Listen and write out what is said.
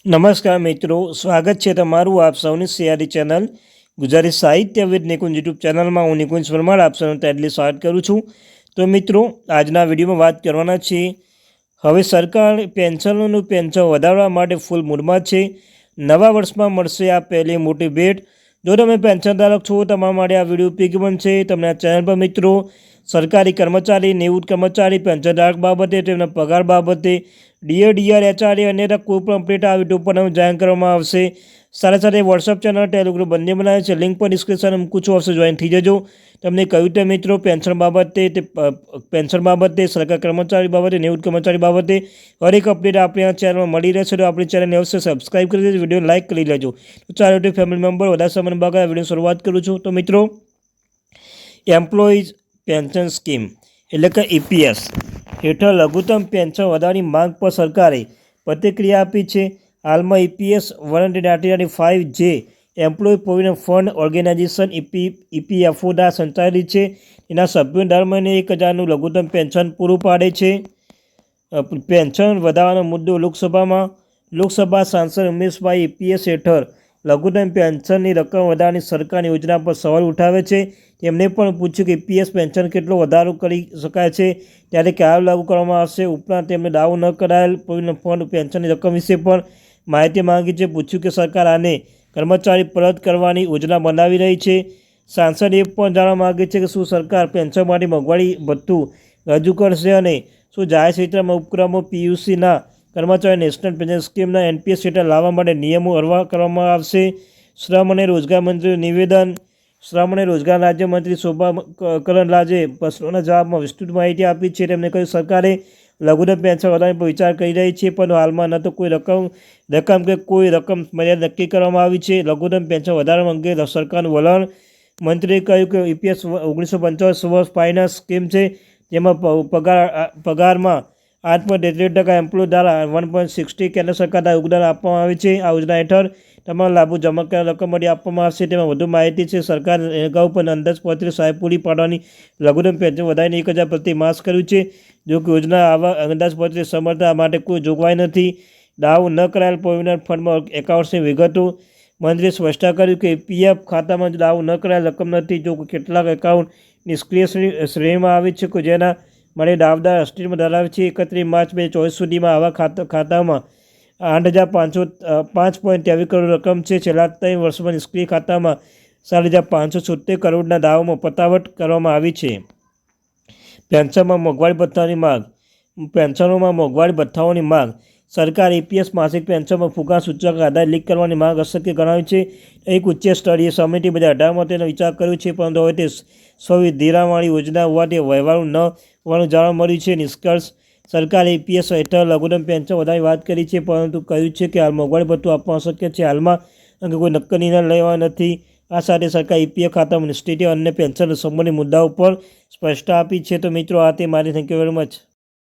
નમસ્કાર મિત્રો, સ્વાગત છે તમારું આપ સૌની સિયારી ચેનલ ગુજરાતી સાહિત્ય વિદ નિકુંજ યુટ્યુબ ચેનલમાં હું નિકુંજ પરમાર આપ સૌનું તેટલી સ્વાગત કરું છું। તો મિત્રો, આજના વિડીયોમાં વાત કરવાના છીએ। હવે સરકાર પેન્શનોનું પેન્શન વધારવા માટે ફૂલ મૂડમાં છે। નવા વર્ષમાં મળશે આ પહેલી મોટી ભેટ। જો તમે પેન્શન ધારક છો તમારા માટે આ વિડીયો ઉપયોગી બનશે। તમને આ ચેનલ પર મિત્રો સરકારી કર્મચારી, નિવૃત્ત કર્મચારી, પેન્શન ધારક બાબતે, તેમના પગાર બાબતે, ડીએ, એચઆરએ અને કોઈ પણ અપડેટ આ વિડીયો પર જાણ કરવામાં આવશે। સાથે સાથે વોટ્સઅપ ચેનલ, ટેલિગ્રામ બંને બનાવે છે, લિંક પર ડિસ્ક્રિપ્શન મૂકું છું, આવશે જોઈન થઈ જજો। તમને કહ્યું તે મિત્રો પેન્શન બાબતે, સરકાર કર્મચારી બાબતે, નિવૃત્ત કર્મચારી બાબતે હરેક અપડેટ આપણે આ ચેનલમાં મળી રહેશે। તો આપણી ચેનલને અવશ્ય સબસ્ક્રાઈબ કરી દેજો, વિડીયો લાઇક કરી લેજો। તો ચાલો તો ફેમિલી મેમ્બર વધારે સમય બગાડ વિડીયો શરૂઆત કરું છું। તો મિત્રો, એમ્પ્લોઈઝ પેન્શન સ્કીમ એટલે કે EPS હેઠળ લઘુત્તમ પેન્શન વધારવાની માંગ પર સરકારે પ્રતિક્રિયા આપી છે। હાલમાં EPS 195 જે employee provident fund organisation EPFO દ્વારા સંચાલિત છે। એના સભ્યો દર મહિને 1000નું લઘુત્તમ પેન્શન પૂરું પાડે છે। પેન્શન વધારવાનો મુદ્દો લોકસભા સાંસદ ઉમેશભાઈ EPS હેઠળ લઘુત્તમ પેન્શનની રકમ વધારવાની સરકારની યોજના પર સવાલ ઉઠાવે છે। તેમણે પણ પૂછ્યું કે EPS પેન્શન કેટલો વધારો કરી શકાય છે, ત્યારે ક્યારે લાગુ કરવામાં આવશે। ઉપરાંત તેમણે દાવો ન કરાયેલ પ્રોવિડન્ટ ફંડ પેન્શનની રકમ વિશે પણ માહિતી માંગી છે। પૂછ્યું કે સરકાર આને કર્મચારી પરત કરવાની યોજના બનાવી રહી છે। સાંસદ એ પણ જાણવા માગે છે કે શું સરકાર પેન્શન માટે મોંઘવારી ભથ્થું રજૂ કરશે અને શું જાહેર ક્ષેત્રના ઉપક્રમો PUCના કર્મચારી નેશનલ પેન્શન સ્કીમના NPS હેઠળ લાવવા માટે નિયમો હળવા કરવામાં આવશે। શ્રમ અને રોજગાર મંત્રીનું નિવેદન। શ્રમ અને રોજગાર રાજ્યમંત્રી શોભા કરંદલાજે પ્રશ્નોના જવાબમાં વિસ્તૃત માહિતી આપી છે। તેમણે કહ્યું સરકારે લઘુત્તમ પેન્શન વધારવા પર વિચાર કરી રહી છે, પરંતુ હાલમાં ન તો કોઈ રકમ કે કોઈ રકમ મર્યાદા નક્કી કરવામાં આવી છે। લઘુત્તમ પેન્શન વધારવા અંગે સરકારનું વલણ। મંત્રીએ કહ્યું કે EPS 1955 વર્ષ ફાઇનાન્સ સ્કીમ છે, જેમાં પગારમાં 8.33% એમ્પ્લોય દ્વારા 1.60 કેન્દ્ર સરકાર દ્વારા યોગદાન આપવામાં આવે છે। આ યોજના હેઠળ તમામ લાભો જમા કરેલ રકમ માટે આપવામાં આવશે। તેમાં વધુ માહિતી છે સરકારે અગાઉ પણ અંદાજપત્રીય સહાય પૂરી પાડવાની લઘુત્તમ પેન્શન વધારીને 1000 પ્રતિ માસ કર્યું છે। જો કે યોજના આવા અંદાજપત્રીય સમર્થન માટે કોઈ જોગવાઈ નથી। દાવો ન કરાયેલ પ્રોવિડન્ટ ફંડમાં એકાઉન્ટ્સની વિગતો। મંત્રીએ સ્પષ્ટતા કર્યું કે PF ખાતામાં દાવો ન કરાયેલ રકમ નથી। જો કે કેટલાક એકાઉન્ટ નિષ્ક્રિય શ્રેણીમાં આવે છે, જેના માટે દાવદાર અસ્તિત્વ ધરાવે છે। 31 માર્ચ 2024 સુધીમાં આવા ખાતામાં 8523 કરોડ રકમ છે। છેલ્લા 3 વર્ષમાં નિષ્ક્રિય ખાતામાં 7570 કરોડના દાવોમાં પતાવટ કરવામાં આવી છે। પેન્શનમાં મોંઘવારી ભથ્થાઓની માંગ। સરકારે EPS માસિક પેન્શનમાં ફુગાવા સૂચક આધારે લીક કરવાની માંગ અશક્ય ગણાવી છે। એક ઉચ્ચ સ્તરીય સમિતિ 2018માં તેનો વિચાર કર્યો છે, પરંતુ હવે તે સ્વવિધિરાવાળી યોજના હોવાથી વ્યવહારુ ન હોવાનું જાણવા મળ્યું છે। નિષ્કર્ષ, સરકારે EPS હેઠળ લઘુત્તમ પેન્શન વધારવાની વાત કરી છે, પરંતુ કહ્યું છે કે હાલ મોંઘવારી ભથ્થું આપવાનું અશક્ય છે। હાલમાં અંગે કોઈ નક્કર નિર્ણય લેવા નથી। આ સાથે સરકારે EPF ખાતામાં નિશ્ચિત અને પેન્શન સંબંધિત મુદ્દાઓ પર સ્પષ્ટતા આપી છે। તો મિત્રો, આ તે મારી થેન્ક યુ વેરી મચ।